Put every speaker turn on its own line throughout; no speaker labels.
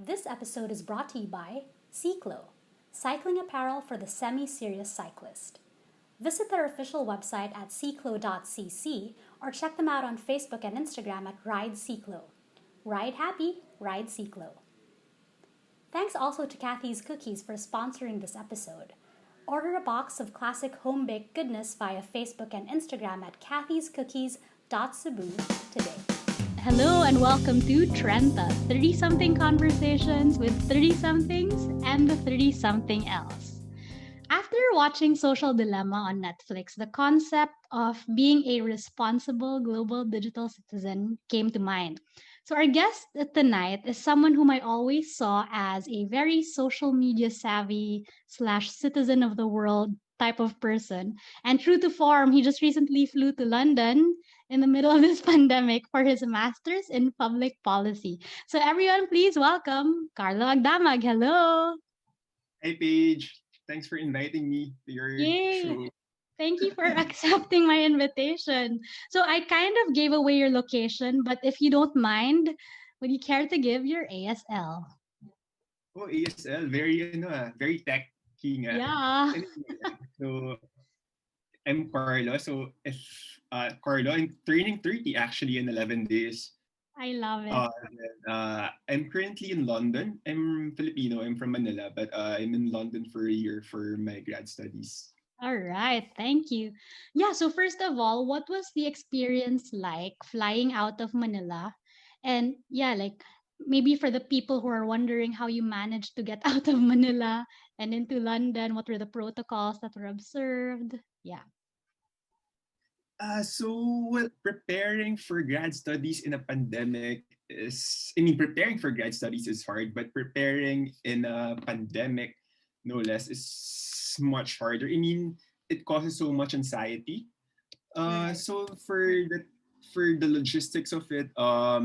This episode is brought to you by Ciclo, cycling apparel for the semi-serious cyclist. Visit their official website at ciclo.cc or check them out on Facebook and Instagram at Ride Ciclo. Ride happy, ride Ciclo. Thanks also to Cathy's Cookies for sponsoring this episode. Order a box of classic home-baked goodness via Facebook and Instagram at cathyscookies.cebu today. Hello and welcome to Trenta, 30-something conversations with 30-somethings and the 30-something else. After watching Social Dilemma on Netflix, the concept of being a responsible global digital citizen came to mind. So our guest tonight is someone whom I always saw as a very social media savvy / citizen of the world type of person. And true to form, he just recently flew to London in the middle of this pandemic for his master's in public policy. So everyone, please welcome Carlo Agdamag. Hello.
Hey Paige, thanks for inviting me to your
Yay.
show.
Thank you for accepting my invitation. So I kind of gave away your location, but if you don't mind, would you care to give your ASL?
Oh, ASL, very very techy nga.
Yeah,
Anyway, so I'm Carlo. So if Carlo, I'm turning 30 actually in 11 days.
I love it.
I'm currently in London. I'm Filipino. I'm from Manila, but I'm in London for a year for my grad studies.
All right, thank you. Yeah, so first of all, what was the experience like flying out of Manila? And yeah, like maybe for the people who are wondering how you managed to get out of Manila and into London, what were the protocols that were observed? Yeah.
Preparing for grad studies in a pandemic preparing for grad studies is hard, but preparing in a pandemic, no less, is much harder. It causes so much anxiety.
Right.
So for the logistics of it are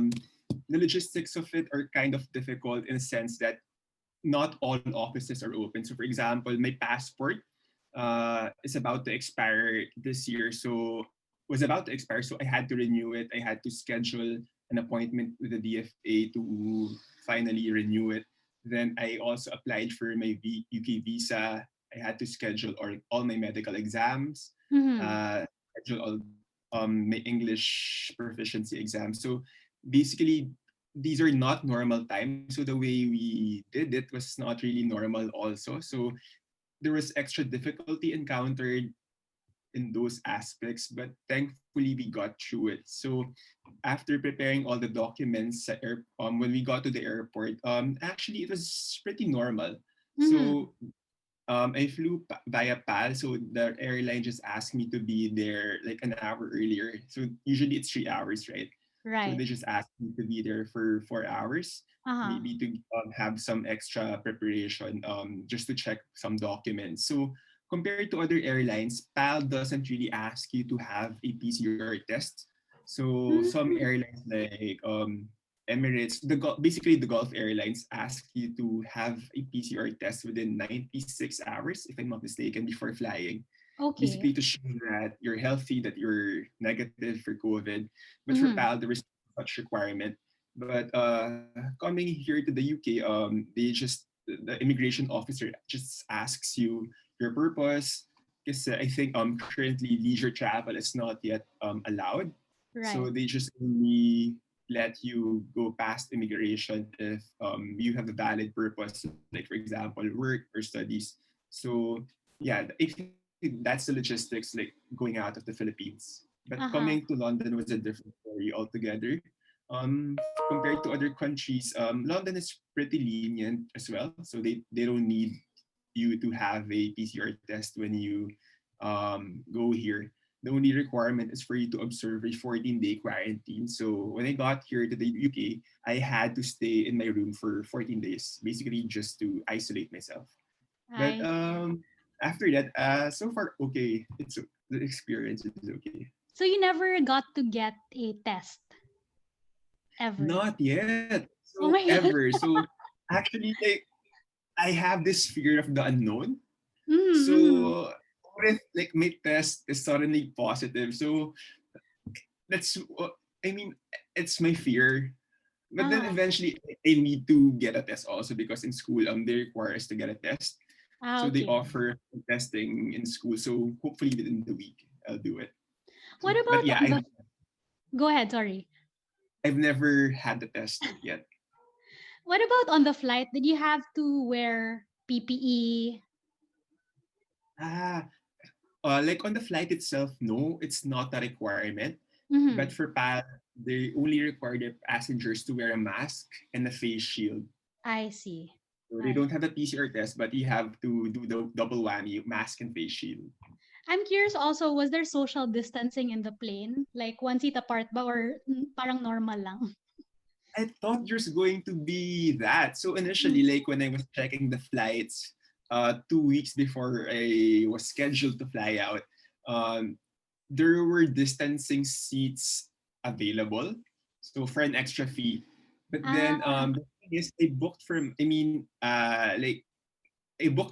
kind of difficult in a sense that not all offices are open. So, for example, my passport is about to expire this year. So was about to expire. So I had to renew it. I had to schedule an appointment with the DFA to finally renew it. Then I also applied for my UK visa. I had to schedule all my medical exams,
Mm-hmm.
uh, schedule all my English proficiency exams. So basically, these are not normal times. So the way we did it was not really normal also. So there was extra difficulty encountered in those aspects, but thankfully we got through it. So after preparing all the documents when we got to the airport, actually it was pretty normal.
Mm-hmm.
So I flew via PAL, so the airline just asked me to be there like an hour earlier. So usually it's 3 hours, right? So
Right.
they just asked me to be there for 4 hours,
Uh-huh.
maybe to have some extra preparation, just to check some documents. So compared to other airlines, PAL doesn't really ask you to have a PCR test. So some
Mm-hmm.
airlines like Emirates, basically the Gulf Airlines ask you to have a PCR test within 96 hours, if I'm not mistaken, before flying.
Okay.
Basically to show that you're healthy, that you're negative for COVID. But for
Mm-hmm.
PAL, there is no such requirement. But coming here to the UK, the immigration officer just asks you your purpose. Because I think currently leisure travel is not yet allowed, so
Right.
they just only let you go past immigration if you have a valid purpose, like for example, work or studies. So yeah, I think that's the logistics, like going out of the Philippines. But coming
Uh-huh.
to London was a different story altogether. Compared to other countries, London is pretty lenient as well. So they don't need you to have a PCR test when you go here. The only requirement is for you to observe a 14-day quarantine. So when I got here to the UK, I had to stay in my room for 14 days, basically just to isolate myself. But
I see.
after that, so far okay. The experience is okay.
So you never got to get a test ever.
Not yet.
Oh
So
my god.
ever. So actually, like I have this fear of the unknown.
Mm-hmm.
So what if like my test is suddenly positive? So that's I mean, it's my fear. But then eventually I need to get a test also because in school they require us to get a test. So they
Okay.
offer testing in school. So hopefully within the week I'll do it. So,
What
but
about
yeah,
on the? Go ahead. Sorry.
I've never had the test yet.
What about on the flight? Did you have to wear PPE?
Ah, like on the flight itself, no, it's not a requirement. But
Mm-hmm.
for PAL, they only require their passengers to wear a mask and a face shield.
I see.
So they
I
don't have a PCR test, but you have to do the double whammy, mask and face shield.
I'm curious also, was there social distancing in the plane? Like one seat apart ba or parang normal lang?
I thought there's going to be that. So
Mm.
initially, like when I was checking the flights, 2 weeks before I was scheduled to fly out, um, there were distancing seats available. So for an extra fee. But then
Ah,
the thing is, I booked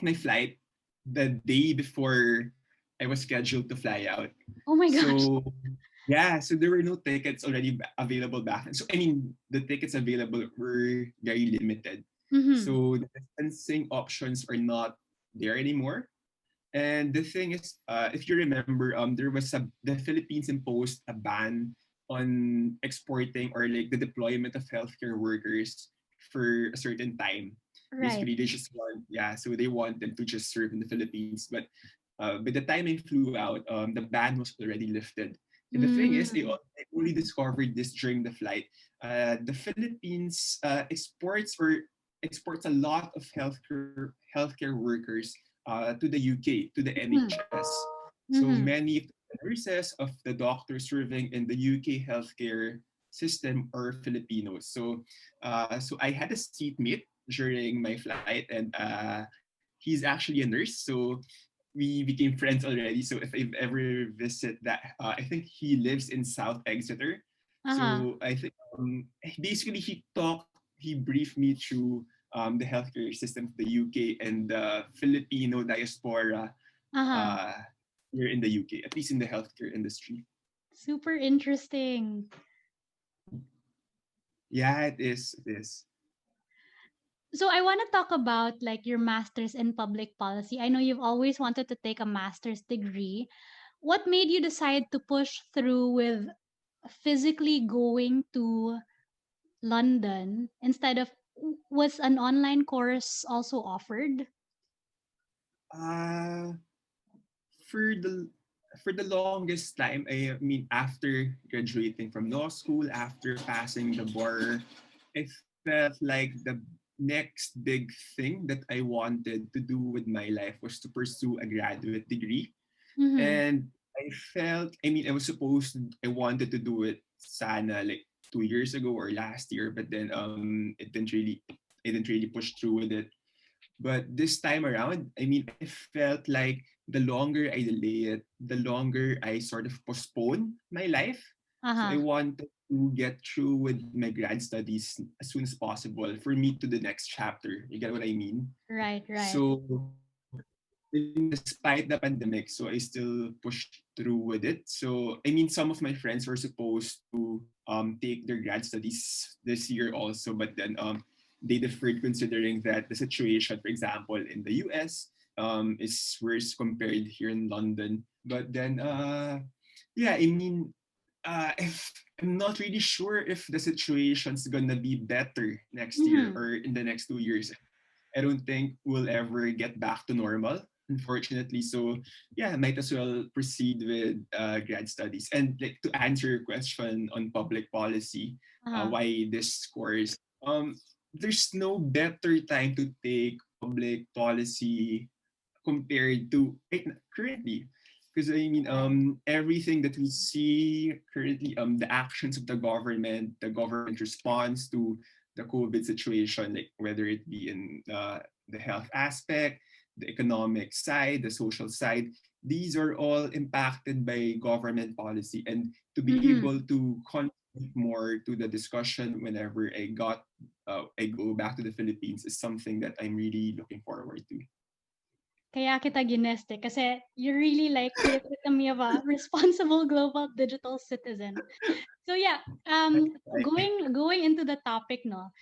my flight the day before I was scheduled to fly out.
oh my gosh.
So yeah, so there were no tickets already available back then. So I mean, the tickets available were very limited.
Mm-hmm.
So the distancing options are not there anymore. And the thing is, if you remember, there was the Philippines imposed a ban on exporting or like the deployment of healthcare workers for a certain time.
Right.
Basically, they just want, yeah, so they want them to just serve in the Philippines. But by the time I flew out, the ban was already lifted. And the thing is,
Mm.
I only discovered this during the flight. The Philippines exports a lot of healthcare workers to the UK, to the
Mm.
NHS. So
Mm-hmm.
many of the nurses of the doctors serving in the UK healthcare system are Filipinos. So I had a seatmate during my flight, and he's actually a nurse. So we became friends already. So if I've ever visit that, I think he lives in South Exeter.
Uh-huh.
So I think basically he briefed me through the healthcare system of the UK and the Filipino diaspora
Uh-huh.
uh, here in the UK, at least in the healthcare industry.
Super interesting.
Yeah, it is. It is.
So I want to talk about like your master's in public policy. I know you've always wanted to take a master's degree. What made you decide to push through with physically going to London instead of was an online course also offered?
Uh, for the for the longest time, I mean, after graduating from law school, after passing the bar, I felt like the next big thing that I wanted to do with my life was to pursue a graduate degree.
Mm-hmm.
And I mean, I wanted to do it sana like 2 years ago or last year, but then I didn't really push through with it. But this time around, I mean, I felt like the longer I delay it, the longer I sort of postpone my life. So I
Uh-huh.
wanted to get through with my grad studies as soon as possible for me to the next chapter. You get what I mean?
Right, right.
So I mean, despite the pandemic, so I still pushed through with it. So I mean, some of my friends were supposed to take their grad studies this year also, but then they deferred considering that the situation, for example, in the US is worse compared here in London. But then yeah, I mean, if I'm not really sure if the situation's gonna be better next year
Mm-hmm.
or in the next 2 years. I don't think we'll ever get back to normal, unfortunately. So yeah, I might as well proceed with grad studies. And like to answer your question on public policy,
Uh-huh.
why this course, there's no better time to take public policy compared to currently. Because I mean,
Right.
everything that we see currently, the actions of the government response to the COVID situation, like whether it be in the health aspect, the economic side, the social side, these are all impacted by government policy. And to be
Mm-hmm.
able to contribute more to the discussion whenever I go back to the Philippines is something that I'm really looking forward to.
Kaya kita gineste kasi you're really like the epitome of a responsible global digital citizen. So yeah,
Like,
going into the topic, no,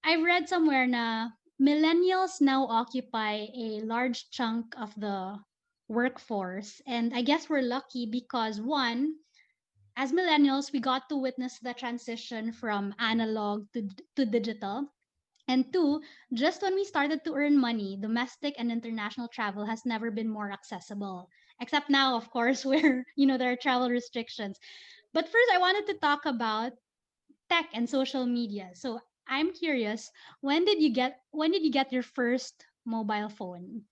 I've read somewhere na millennials now occupy a large chunk of the workforce, and I guess we're lucky because one, as millennials, we got to witness the transition from analog to digital. And two, just when we started to earn money, domestic and international travel has never been more accessible. Except now, of course, where there are travel restrictions. But first, I wanted to talk about tech and social media. So I'm curious, when did you get your first mobile phone?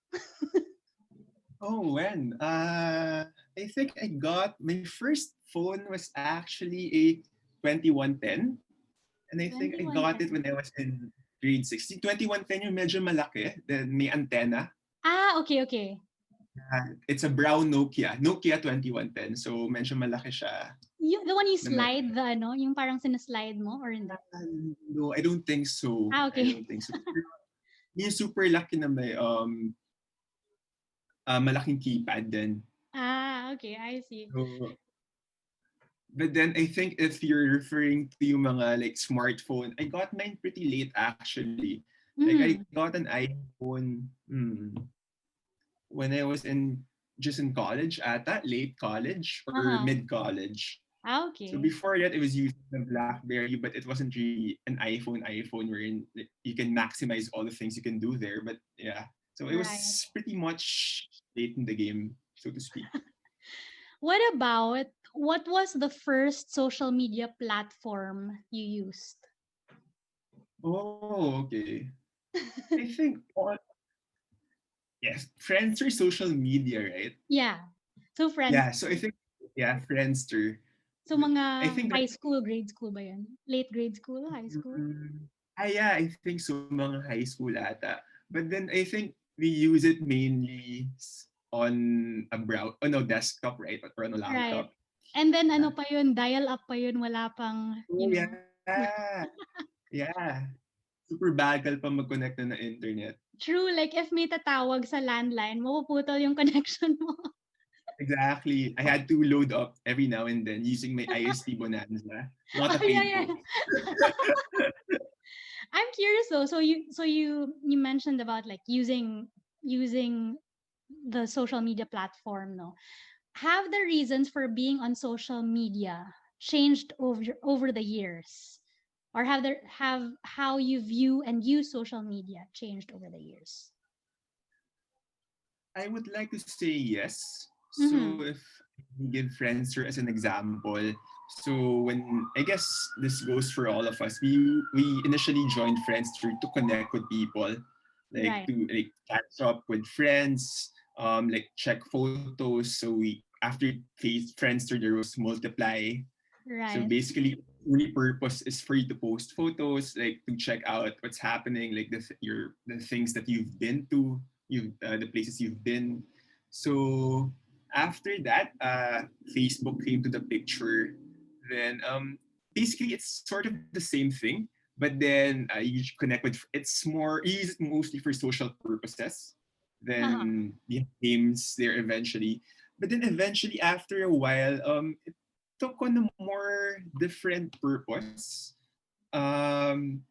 oh, when? I think I got my first phone was actually a 2110. And I think I got it
2110.
when I was in grade 6. Yung 2110 yung medyo malaki. Then may antenna.
Ah, okay, okay.
It's a brown Nokia 2110. So medyo malaki siya.
The one you
Na may,
slide, yung parang sinaslide mo or hindi?
no, I don't think so.
Ah,
I
okay.
don't think so. Yung super lucky na may malaking keypad din.
Ah, okay, I see.
So, but then I think if you're referring to yung mga like smartphone, I got mine pretty late actually. Like I
Mm-hmm.
got an iPhone when I was just in college late college or
Uh-huh.
mid college.
Ah,
So
okay.
before that, I was using the BlackBerry, but it wasn't really an iPhone wherein like, you can maximize all the things you can do there. But yeah, so it
Right.
was pretty much late in the game, so to speak.
What was the first social media platform you used?
Oh, okay. I think yes, Friendster social media, right?
Yeah. So
Yeah,
friends.
so I think yeah, Friendster.
So mga
I think that
high school, grade school ba yun? Late grade school, high school?
yeah, I think so mga high school ata. But then I think we use it mainly on a desktop, right? Or on a
Right.
laptop.
And then
Yeah.
ano pa yun, dial up pa yun, wala pang,
Oh yeah. Yeah. Super bagal pa mag-connect na internet.
true, like if may tatawag sa landline, mapuputol yung connection mo.
Exactly. I had to load up every now and then using my ISP Bonanza, not a
Oh, yeah,
paid
yeah.
post.
I'm curious though. So you mentioned about like using the social media platform, no? Have the reasons for being on social media changed over the years? Or have how you view and use social media changed over the years?
I would like to say yes. So
Mm-hmm.
if we give Friendster as an example, so when I guess this goes for all of us, we initially joined Friendster to connect with people, like
Right.
to like catch up with friends, like check photos. So we after face Friendster there was multiply. So
Right.
basically, only purpose is for you to post photos, like to check out what's happening, like the things that you've been to, the places you've been. So after that, Facebook came to the picture. Then basically, it's sort of the same thing, but then you connect with. It's more you use it mostly for social purposes.
Uh-huh.
Then you have games there eventually, but then eventually after a while, took on a more different purpose. Um,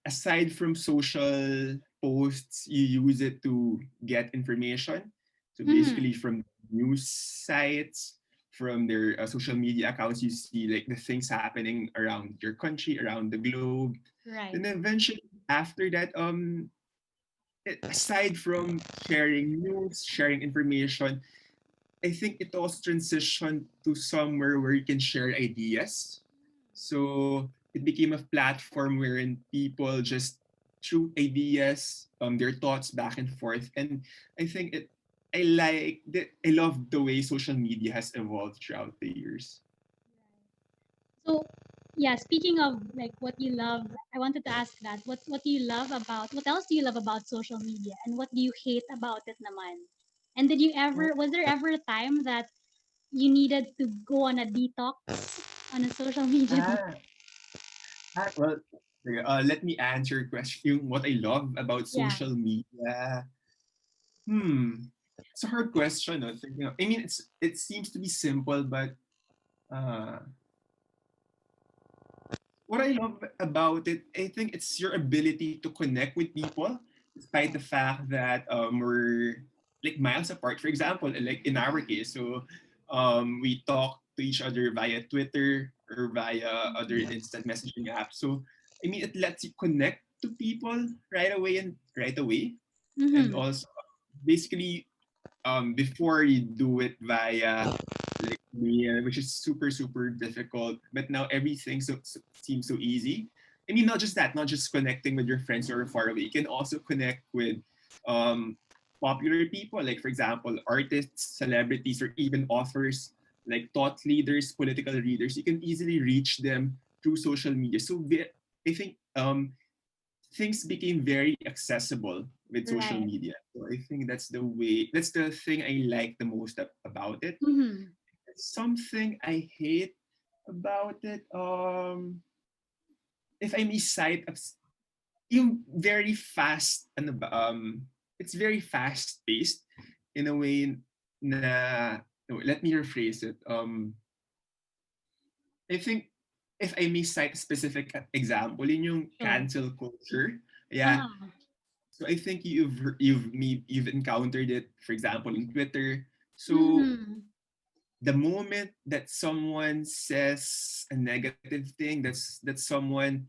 Aside from social posts, you use it to get information. So
Mm-hmm.
basically, from news sites, from their social media accounts, you see like the things happening around your country, around the globe. Then
Right.
eventually, after that, aside from sharing news, sharing information, I think it also transitioned to somewhere where you can share ideas. So it became a platform wherein people just threw ideas, their thoughts back and forth. And I think I love the way social media has evolved throughout the years.
So, yeah, speaking of like what you love, I wanted to ask that. What else do you love about social media and what do you hate about it naman? And was there ever a time that you needed to go on a detox on a social media detox?
Ah, well, Okay, let me answer your question. What I love about
Yeah.
social media. Hmm. It's a hard question. No? I mean, it seems to be simple, but uh, what I love about it, I think it's your ability to connect with people, despite the fact that we're like miles apart. For example, like in our case, so we talk to each other via Twitter or via other instant messaging apps. So I mean, it lets you connect to people right away, and
Mm-hmm.
also basically before you do it via like mail, which is super difficult. But now everything seems so easy. I mean, not just that, not just connecting with your friends who are far away. You can also connect with um, popular people, like for example, artists, celebrities, or even authors, like thought leaders, political leaders. You can easily reach them through social media. I think things became very accessible with social
Right.
media. So I think that's the thing I like the most about it.
Mm-hmm.
Something I hate about it, if I may cite, yung very fast, it's very fast paced in a way na, no, let me rephrase it. I think if I may cite a specific example, in yung
Sure.
cancel culture, yeah.
Uh-huh.
So I think you've encountered it, for example, in Twitter. So
Mm-hmm.
the moment that someone says a negative thing, that someone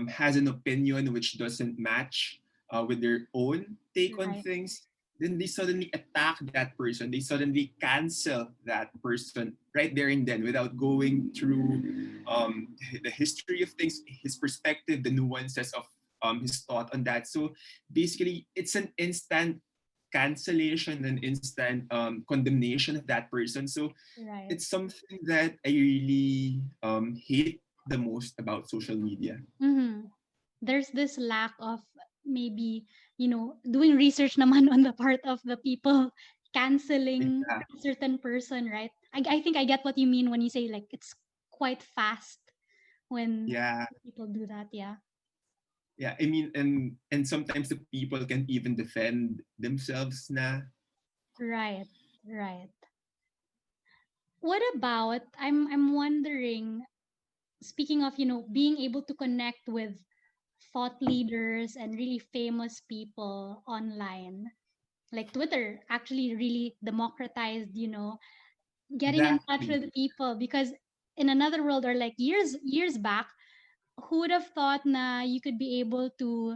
has an opinion which doesn't match with their own take on
Right.
things, then they suddenly attack that person. They suddenly cancel that person right there and then without going through the history of things, his perspective, the nuances of his thought on that. So basically, it's an instant cancellation and instant condemnation of that person. So
Right.
it's something that I really hate the most about social media.
Mm-hmm. There's this lack of maybe, doing research naman on the part of the people canceling
Yeah,
a certain person, right? I think I get what you mean when you say like it's quite fast when
yeah,
people do that. Yeah.
yeah. I mean, and sometimes the people can't even defend themselves. Na
Right. Right. What about I'm wondering, speaking of, being able to connect with thought leaders and really famous people online, like Twitter actually really democratized, getting in touch
exactly.
with people, because in another world, or like years back, who would have thought na you could be able to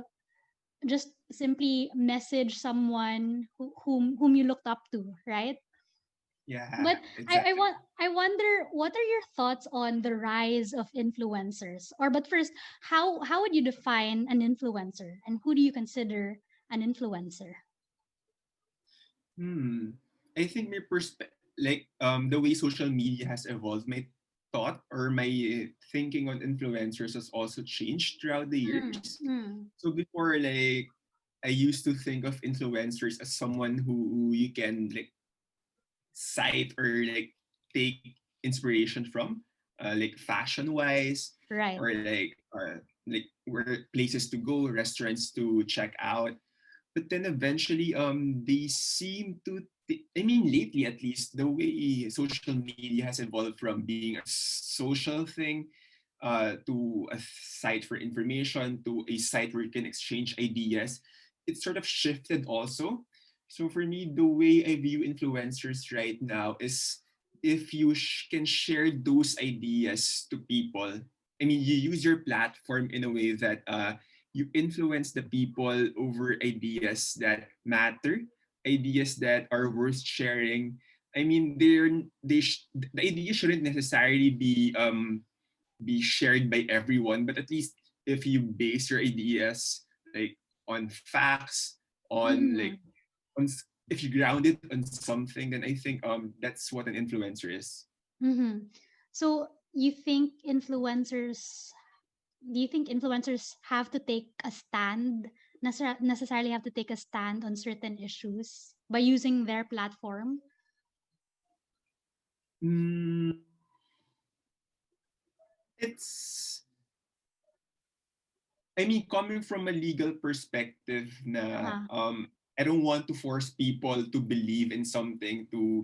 just simply message someone whom you looked up to, right?
Yeah,
But
exactly.
I wonder, what are your thoughts on the rise of influencers? Or but first, how would you define an influencer, and who do you consider an influencer?
Hmm. I think my like the way social media has evolved, my thought or my thinking on influencers has also changed throughout the
Mm,
years.
mm,
So before, like I used to think of influencers as someone who you can like cite or like take inspiration from, like fashion wise,
right.
or like where places to go, restaurants to check out. But then eventually, they seem to. I mean, lately at least, the way social media has evolved from being a social thing to a site for information to a site where you can exchange ideas, it sort of shifted also. So for me, the way I view influencers right now is if you can share those ideas to people. I mean, you use your platform in a way that you influence the people over ideas that matter, ideas that are worth sharing. I mean, the idea shouldn't necessarily be shared by everyone, but at least if you base your ideas like on facts, on like
Mhm,
if you ground it on something, then I think that's what an influencer is.
mhm. So do you think influencers have to take a stand, necessarily have to take a stand on certain issues by using their platform?
Mm, it's I mean, coming from a legal perspective, na
Uh-huh.
I don't want to force people to believe in something. To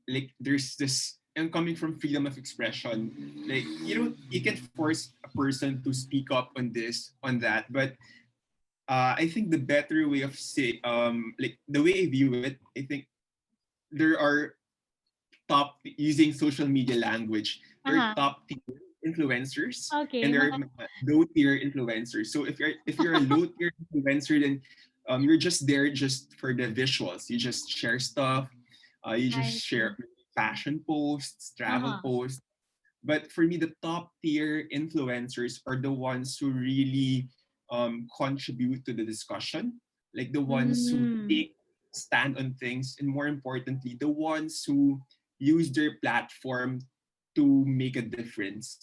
like, there's this. And coming from freedom of expression, like you can force a person to speak up on this, on that. But I think the better way of say, like the way I view it, I think there are top using social media language. There are
Uh-huh.
top tier influencers
Okay.
and there are low tier influencers. So if you're a low tier influencer, then you're just there just for the visuals. You just share stuff. You just
I
share
see.
fashion posts, travel
Uh-huh.
posts. But for me, the top tier influencers are the ones who really contribute to the discussion, like the ones who
Mm.
take stand on things, and more importantly, the ones who use their platform to make a difference.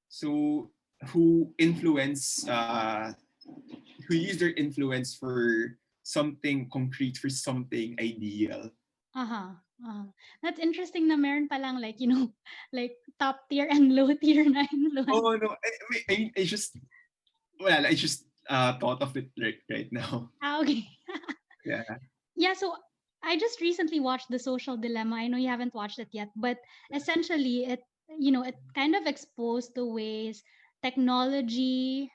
So who influence, who use their influence for something concrete, for something ideal.
Uh-huh. Uh-huh. That's interesting na meron palang like, like top tier and low tier na influence.
Oh no, I just well, I just thought of it right now.
Ah, okay.
Yeah.
Yeah, so I just recently watched The Social Dilemma. I know you haven't watched it yet, but essentially it kind of exposed the ways technology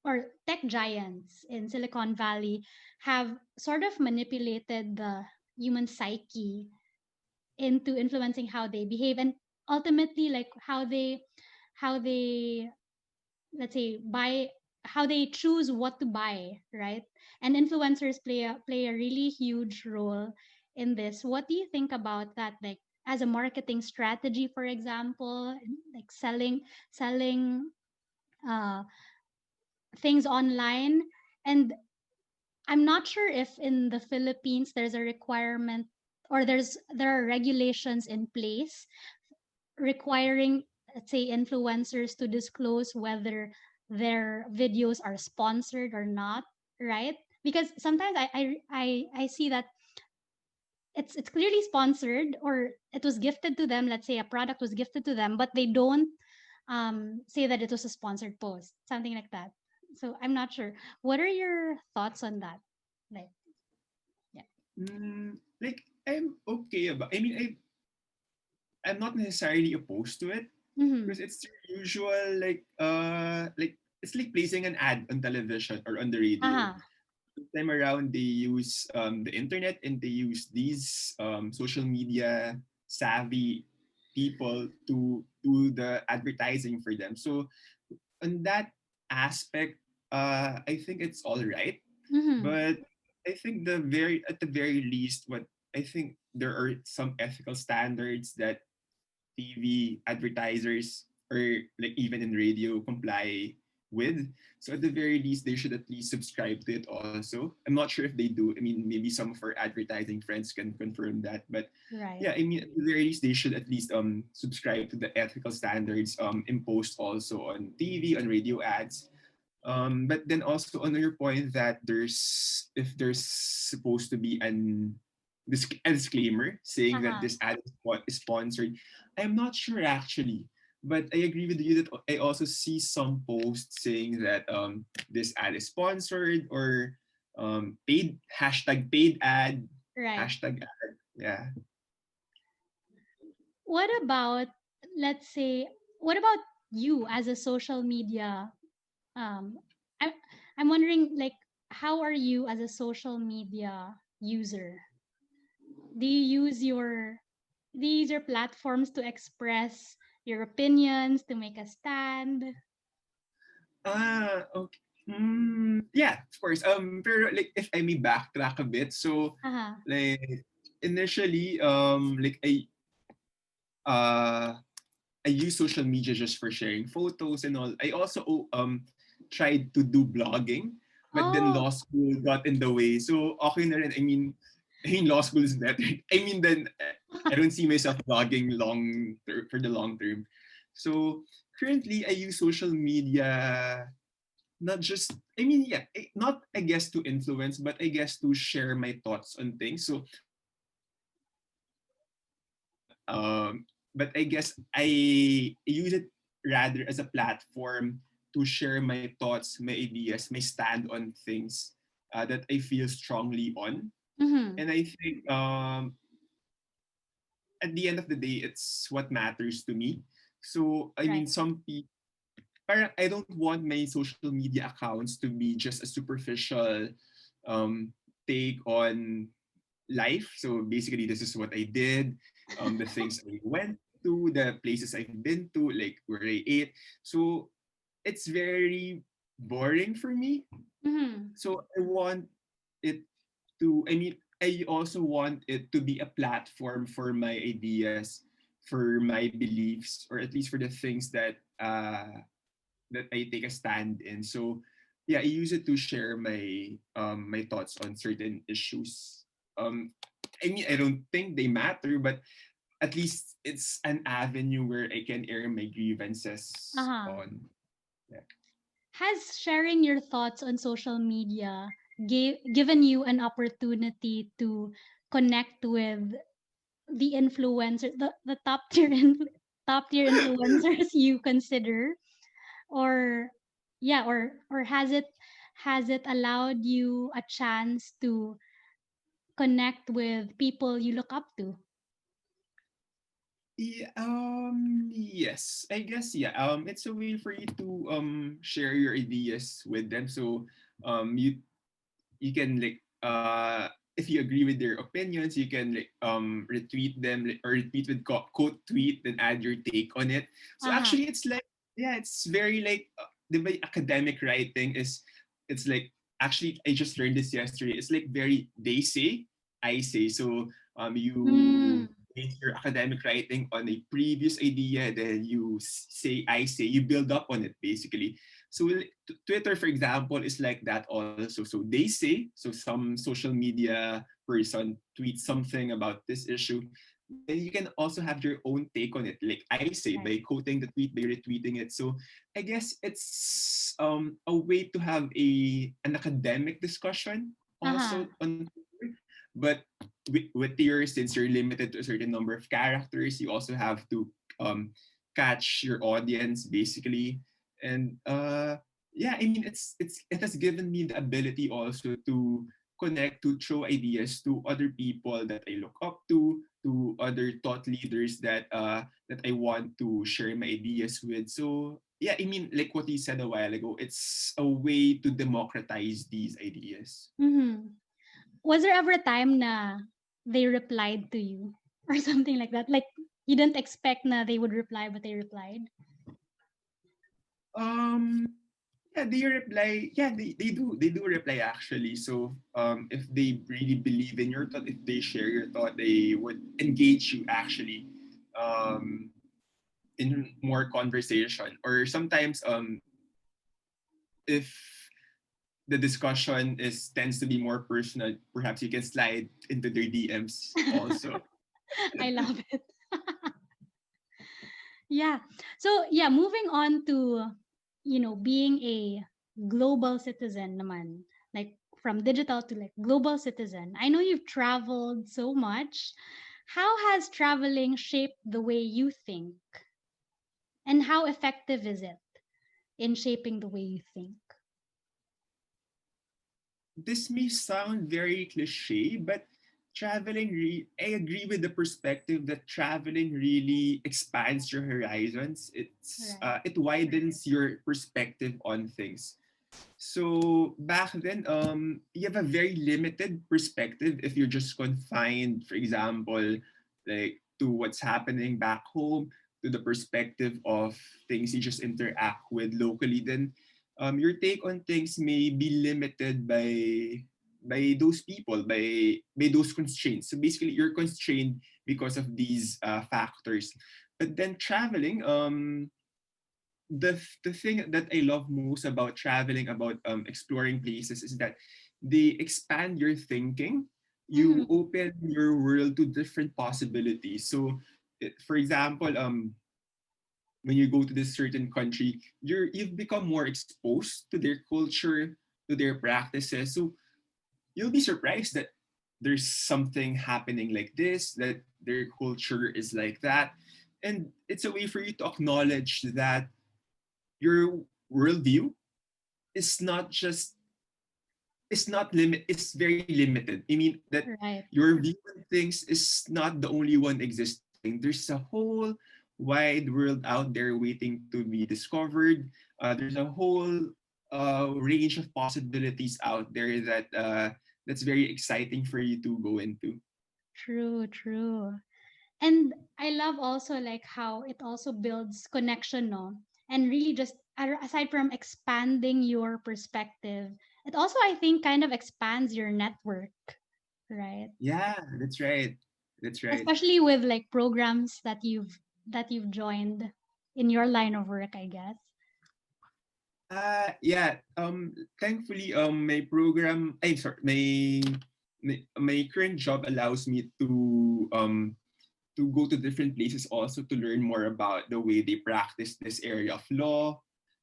or tech giants in Silicon Valley have sort of manipulated the human psyche into influencing how they behave, and ultimately like how they let's say buy, how they choose what to buy, right? And influencers play a really huge role in this. What do you think about that, like as a marketing strategy, for example, like selling uh things online? And I'm not sure if in the Philippines there's a requirement, or there are regulations in place requiring, let's say, influencers to disclose whether their videos are sponsored or not, right? Because sometimes I see that it's clearly sponsored, or it was gifted to them. Let's say a product was gifted to them, but they don't say that it was a sponsored post, something like that. So I'm not sure. What are your thoughts on that? Like, yeah.
Like I'm okay about. I mean, I'm not necessarily opposed to it
Mm-hmm.
because it's the usual like it's like placing an ad on television or on the radio.
Uh-huh.
This time around, they use the internet and they use these social media savvy people to do the advertising for them. So on that aspect, I think it's all right.
Mm-hmm.
But I think at the very least, what I think there are some ethical standards that TV advertisers or like even in radio comply with. So at the very least, they should at least subscribe to it also. I'm not sure if they do. I mean, maybe some of our advertising friends can confirm that. But
Right.
yeah, I mean, at the very least, they should at least subscribe to the ethical standards imposed also on TV, on radio ads. But then also on your point that there's supposed to be a disclaimer saying that
Uh-huh.
this ad is sponsored, I'm not sure actually. But I agree with you that I also see some posts saying that this ad is sponsored or paid paid ad
Right.
ad. Yeah.
What about, let's say, what about you as a social media, um I I'm wondering, like, how are you as a social media user? Do you use your platforms to express your opinions, to make a stand?
Okay. Yeah, of course. Pero like if I may backtrack a bit, so
Uh-huh.
like initially, like uh I use social media just for sharing photos and all. I also tried to do blogging, but then
Oh.
law school got in the way. So okay na rin. I mean law school is better. I mean then I don't see myself blogging for the long term. So currently I use social media not just I mean yeah not I guess to influence but I guess to share my thoughts on things. So but I guess I use it rather as a platform to share my thoughts, my ideas, my stand on things that I feel strongly on.
Mm-hmm.
And I think at the end of the day, it's what matters to me. So I mean,
Right.
some people, parang I don't want my social media accounts to be just a superficial um, take on life. So basically, this is what I did, the things I went to, the places I've been to, like where I ate. So it's very boring for me.
Mm-hmm.
So I want it I mean, I also want it to be a platform for my ideas, for my beliefs, or at least for the things that I take a stand in. So yeah, I use it to share my thoughts on certain issues. Um, I mean, I don't think they matter, but at least it's an avenue where I can air my grievances
Uh-huh.
on. Yeah.
Has sharing your thoughts on social media given you an opportunity to connect with the influencer, the top tier influencers you consider, or yeah, or has it allowed you a chance to connect with people you look up to?
Yeah, yes, I guess yeah. It's a way for you to share your ideas with them. So you can like if you agree with their opinions, you can like retweet them or retweet with quote tweet, then add your take on it. So
Uh-huh.
actually, it's like yeah, it's very like the way academic writing is. It's like actually I just learned this yesterday. It's like very they say, I say. So
Mm.
you base your academic writing on a previous idea, then you say I say. You build up on it basically. So Twitter, for example, is like that also. So they say, so some social media person tweets something about this issue, then you can also have your own take on it. Like I say,
Right.
by quoting the tweet, by retweeting it. So I guess it's a way to have an academic discussion
Uh-huh.
also on Twitter. But with yours, since you're limited to a certain number of characters, you also have to catch your audience basically. And yeah, I mean it has given me the ability also to connect, to throw ideas to other people that I look up to other thought leaders that I want to share my ideas with. So yeah, I mean like what you said a while ago, it's a way to democratize these ideas.
Mm-hmm. Was there ever a time na they replied to you or something like that? Like you didn't expect na they would reply, but they replied.
Um yeah, they reply. Yeah, they do. They do reply actually. So if they really believe in your thought, if they share your thought, they would engage you actually um, in more conversation. Or sometimes if the discussion is tends to be more personal, perhaps you can slide into their DMs also.
I love it. Yeah. So yeah, moving on to being a global citizen naman, like from digital to like global citizen. I know you've traveled so much. How has traveling shaped the way you think? And how effective is it in shaping the way you think?
This may sound very cliche, but I agree with the perspective that traveling really expands your horizons.
Right.
It widens your perspective on things. So back then, you have a very limited perspective if you're just confined, for example, like to what's happening back home, to the perspective of things you just interact with locally. Then your take on things may be limited by those people, by those constraints. So basically, you're constrained because of these factors. But then traveling, the thing that I love most about traveling, about exploring places, is that they expand your thinking. You
Mm-hmm.
open your world to different possibilities. So, for example, when you go to this certain country, you've become more exposed to their culture, to their practices. So you'll be surprised that there's something happening like this, that their culture is like that, and it's a way for you to acknowledge that you're worldview is not just it's very limited. I mean that
Right.
your view on things is not the only one existing. There's a whole wide world out there waiting to be discovered. There's a whole range of possibilities out there that that's very exciting for you to go into.
True, true. And I love also like how it also builds connection, no? And really just aside from expanding your perspective, it also I think kind of expands your network, right?
Yeah, that's right. That's right.
Especially with like programs that you've joined in your line of work, I guess.
Yeah. Thankfully, my program, I'm sorry, my current job allows me to go to different places also to learn more about the way they practice this area of law.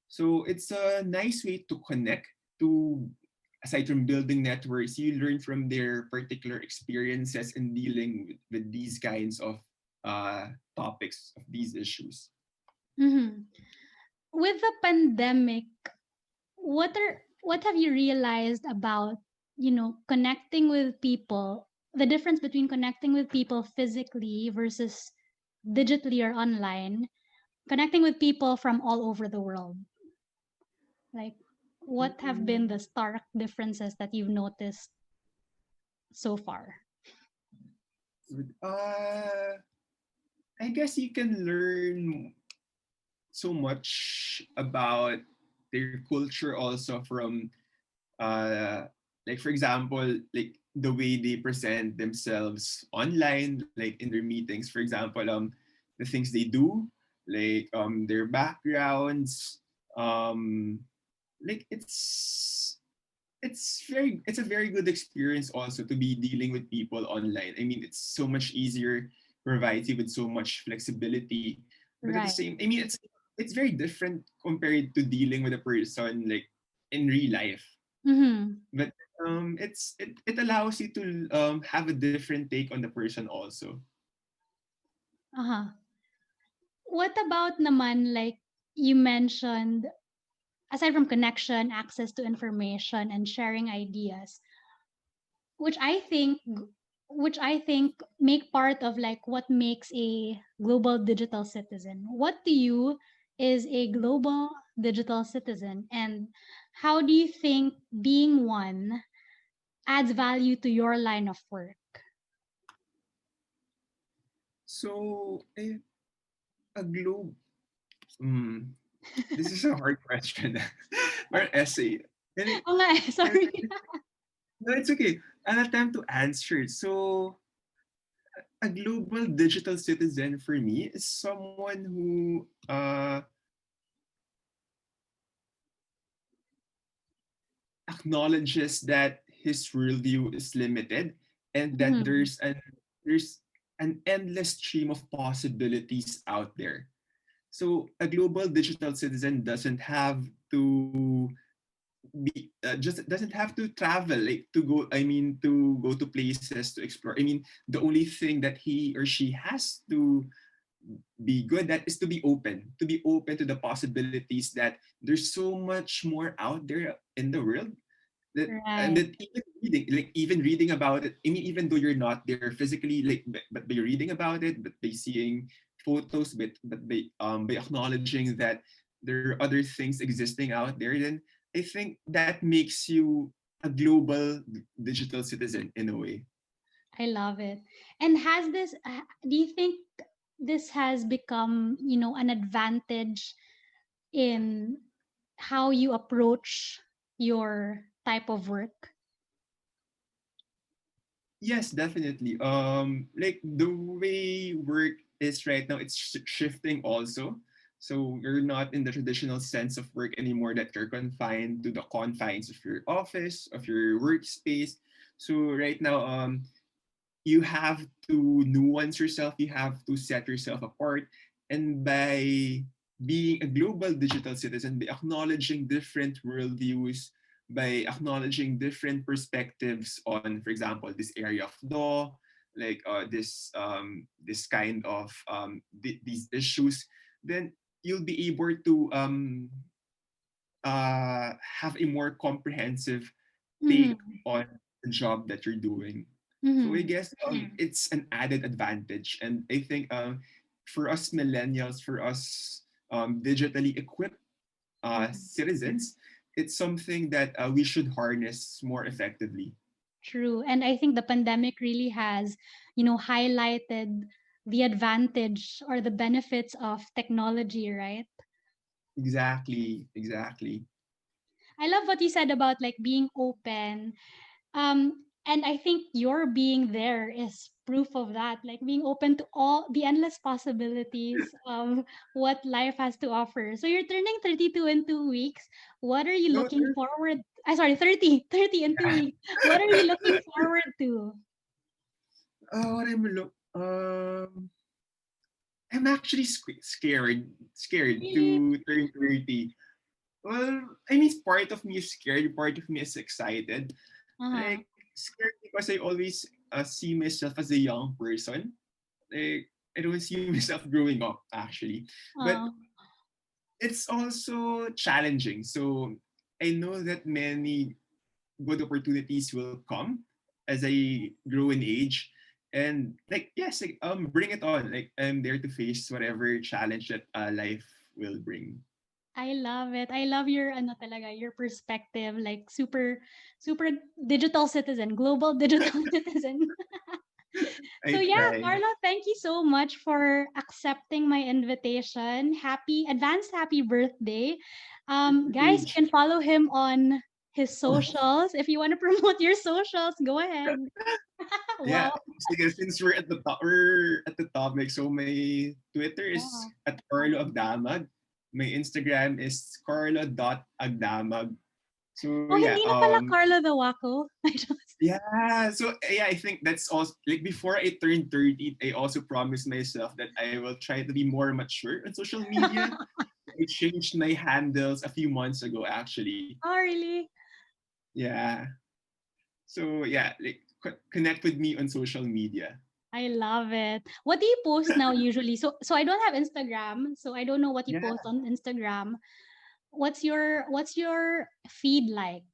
So it's a nice way to connect to, aside from building networks, you learn from their particular experiences in dealing with these kinds of topics, of these issues.
Hmm. With the pandemic, what have you realized about, connecting with people, the difference between connecting with people physically versus digitally or online, connecting with people from all over the world? Like, what have been the stark differences that you've noticed so far?
Uh, I guess you can learn so much about their culture also from uh like for example like the way they present themselves online, like in their meetings, for example, the things they do, like their backgrounds, um like it's a very good experience also to be dealing with people online. I mean, it's so much easier, provides you with so much flexibility, but at the
Right.
same, I mean, it's very different compared to dealing with a person like in real life.
Mm-hmm.
But it allows you to have a different take on the person also.
Uh-huh. What about naman, like you mentioned, aside from connection, access to information and sharing ideas, which I think which I think make part of like what makes a global digital citizen. What to you is a global digital citizen, and how do you think being one adds value to your line of work?
So a globe. Hmm, this is a hard question. Or essay. Can
Oh, nga,
I,
sorry.
no, it's okay. I'll attempt to answer it. So, a global digital citizen for me is someone who acknowledges that his worldview is limited and that
Mhm.
there's an endless stream of possibilities out there. So, a global digital citizen doesn't have to be just doesn't have to travel like to go I mean to go to places to explore. I mean, the only thing that he or she has to be good at is to be open to the possibilities that there's so much more out there in the world, that and
Right.
that even reading about it. I mean, even though you're not there physically, like but by reading about it, but by seeing photos, by acknowledging that there are other things existing out there, then I think that makes you a global digital citizen in a way.
I love it. And do you think this has become, an advantage in how you approach your type of work?
Yes, definitely. Like the way work is right now, it's shifting also. So you're not in the traditional sense of work anymore, that you're confined to the confines of your office, of your workspace. So right now, you have to nuance yourself. You have to set yourself apart, and by being a global digital citizen, by acknowledging different worldviews, by acknowledging different perspectives on, for example, this area of law, like this kind of these issues, then you'll be able to have a more comprehensive take
Mm-hmm.
on the job that you're doing. So I
Mm-hmm.
guess it's an added advantage, and I think for us millennials, for us digitally equipped citizens, it's something that we should harness more effectively.
True. And I think the pandemic really has, highlighted the advantage or the benefits of technology, right?
Exactly, exactly.
I love what you said about like being open. And I think your being there is proof of that, like being open to all the endless possibilities of what life has to offer. So you're turning 32 in 2 weeks. What are you
No,
looking forward? I sorry, 30 in 2 weeks. What are you looking forward to?
what I'm actually scared
Really?
to turn 30. Well, I mean, part of me is scared, part of me is excited.
Uh-huh.
Like, scared because I always see myself as a young person. Like, I don't see myself growing up, actually. But
Uh,
it's also challenging. So I know that many good opportunities will come as I grow in age. And like, yes, like, bring it on. Like, I'm there to face whatever challenge that life will bring.
I love it. I love your ano talaga, your perspective, like super digital citizen, global digital citizen. So
I
yeah,
try.
Carlo, thank you so much for accepting my invitation. Happy birthday. Guys, you
Age.
can follow him on his socials. If you want to promote your socials, go ahead.
Yeah,
Wow.
sige, since we're at the topic, so my Twitter is
Yeah.
at Carlo Agdamag. My Instagram is carlo.agdamag. So
Oh,
yeah,
hindi na pala Carlo the Waco.
I think that's also like before I turned 30, I also promised myself that I will try to be more mature on social media. I changed my handles a few months ago actually.
Oh, really?
Yeah. So yeah, like connect with me on social media.
I love it. What do you post now usually? So I don't have Instagram, so I don't know what you
Yeah.
post on Instagram. What's your feed like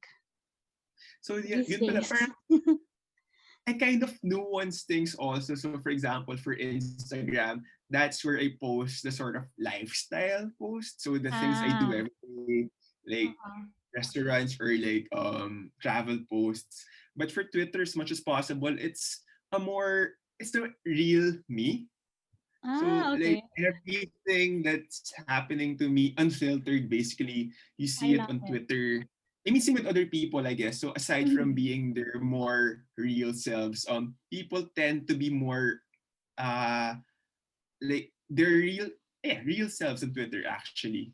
So yeah,
these
yun pala,
days?
parang I kind of nuance things also. So for example, for Instagram, that's where I post the sort of lifestyle post. So the things I do every
Ah.
day, like
Uh-huh.
restaurants or like travel posts. But for Twitter, as much as possible, it's the real me. So
Ah,
like
okay.
everything that's happening to me unfiltered, basically, you
I
see it
love
on
it.
Twitter. I mean, same with other people, I guess. So aside from
Mhm.
being their more real selves, people tend to be more uh like their real selves on Twitter actually.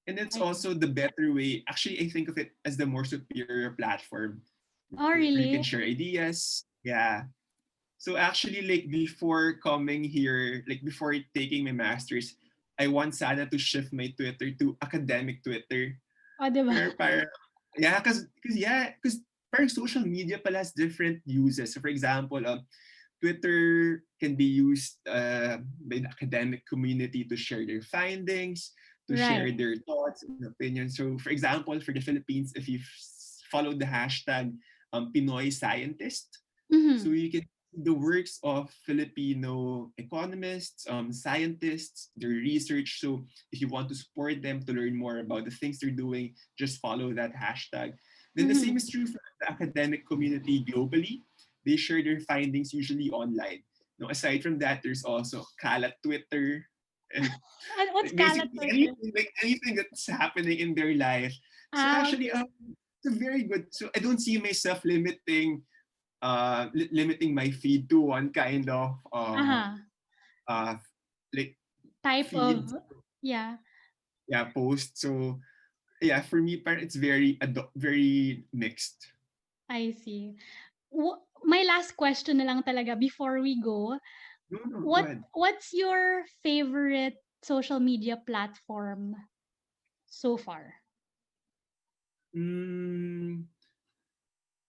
And it's
I
also the better way. Actually, I think of it as the more superior platform
Oh,
where you can share
really?
ideas. Yeah. So actually, like before coming here, like before taking my master's, I want sana to shift my Twitter to academic Twitter.
Oh, 'di ba?
Para yeah, because parang social media pala has different uses. So for example, Twitter can be used by the academic community to share their findings, to share
Right.
their thoughts and opinions. So, for example, for the Philippines, if you follow the hashtag Pinoy Scientist, so
Mhm.
you can see the works of Filipino economists, scientists, their research. So if you want to support them to learn more about the things they're doing, just follow that hashtag. Then the same is
Mhm.
true for the academic community globally. They share their findings usually online. Now, aside from that, there's also Kalat Twitter and
And what's Kala
basically
Twitter?
anything that's happening in their life. So
Ah,
actually,
okay.
it's a very good. So I don't see myself limiting my feed to one kind of
Uh-huh.
uh like
Type
feed,
of yeah,
yeah, post. So yeah, for me, it's very mixed.
I see. My last question na lang talaga before we go.
No, no, go
What
ahead.
what's your favorite social media platform so far?
Mm,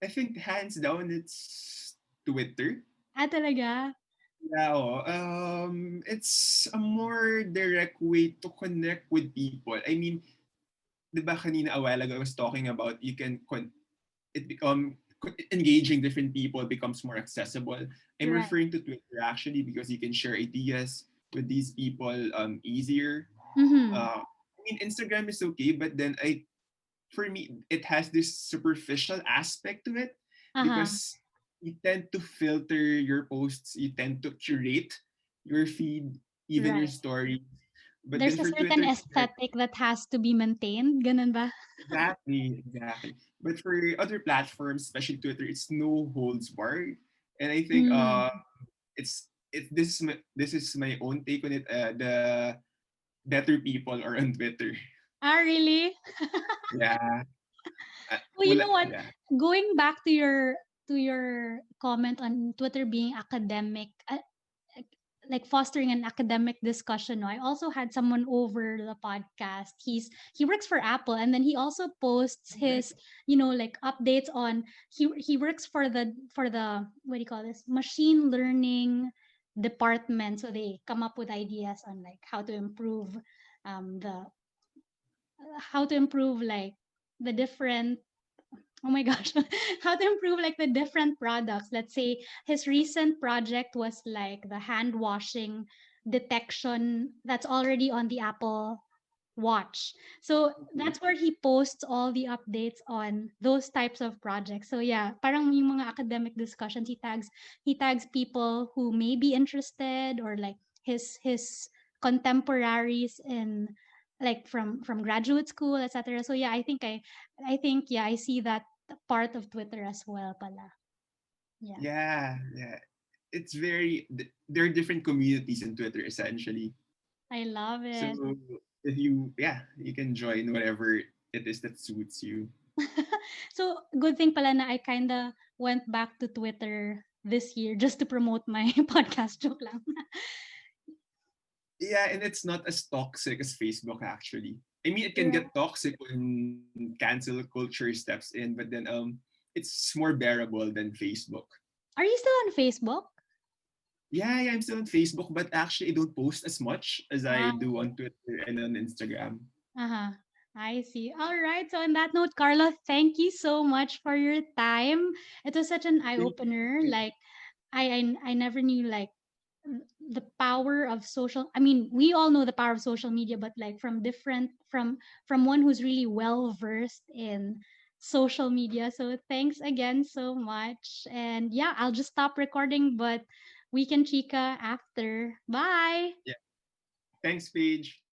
I think hands down it's Twitter.
Ah, talaga?
Yeah, it's a more direct way to connect with people. I mean, di ba kanina a while ago I was talking about you can it become engaging different people becomes more accessible. I'm
Right.
referring to Twitter actually because you can share ideas with these people easier.
Mm-hmm.
I mean Instagram is okay, but then I for me it has this superficial aspect to it
Uh-huh.
because you tend to filter your posts, you tend to curate your feed, even your
Right.
story. But then
There's a
for
certain
Twitter, it's like
aesthetic that has to be maintained. Ganun ba?
exactly. But for other platforms, especially Twitter, it's no holds barred. And I think
Mm.
it's this is my own take on it. The better people are on Twitter.
Ah, really?
Yeah.
Well, you know what?
Yeah.
Going back to your comment on Twitter being academic, like fostering an academic discussion. No, I also had someone over the podcast. He works for Apple, and then he also posts his, like updates on, he works for the what do you call this, machine learning department. So they come up with ideas on like the how to improve like the different, oh my gosh, how to improve like the different products. Let's say his recent project was like the hand washing detection that's already on the Apple Watch. So
Okay.
that's where he posts all the updates on those types of projects. So yeah, parang yung mga academic discussions, he tags people who may be interested, or like his contemporaries in, like from graduate school, etc. So yeah, I think yeah, I see that part of Twitter as well pala. Yeah.
Yeah. Yeah. It's very there are different communities in Twitter essentially.
I love
So
it.
if you can join whatever it is that suits you.
So good thing pala na I kinda went back to Twitter this year just to promote my podcast. Joke lang.
Yeah, and it's not as toxic as Facebook actually. I mean, it can
Right.
get toxic when cancel culture steps in, but then it's more bearable than Facebook.
Are you still on Facebook?
Yeah, I'm still on Facebook, but actually I don't post as much as I
Ah,
do on Twitter and on Instagram.
uh-huh. I see. All right. So on that note, Carlo, thank you so much for your time. It was such an eye
Thank
opener.
you.
Like I never knew like the power of social. I mean, we all know the power of social media, but like from one who's really well versed in social media. So thanks again so much. And yeah, I'll just stop recording, but we can chica after. Bye.
Yeah. Thanks, Paige.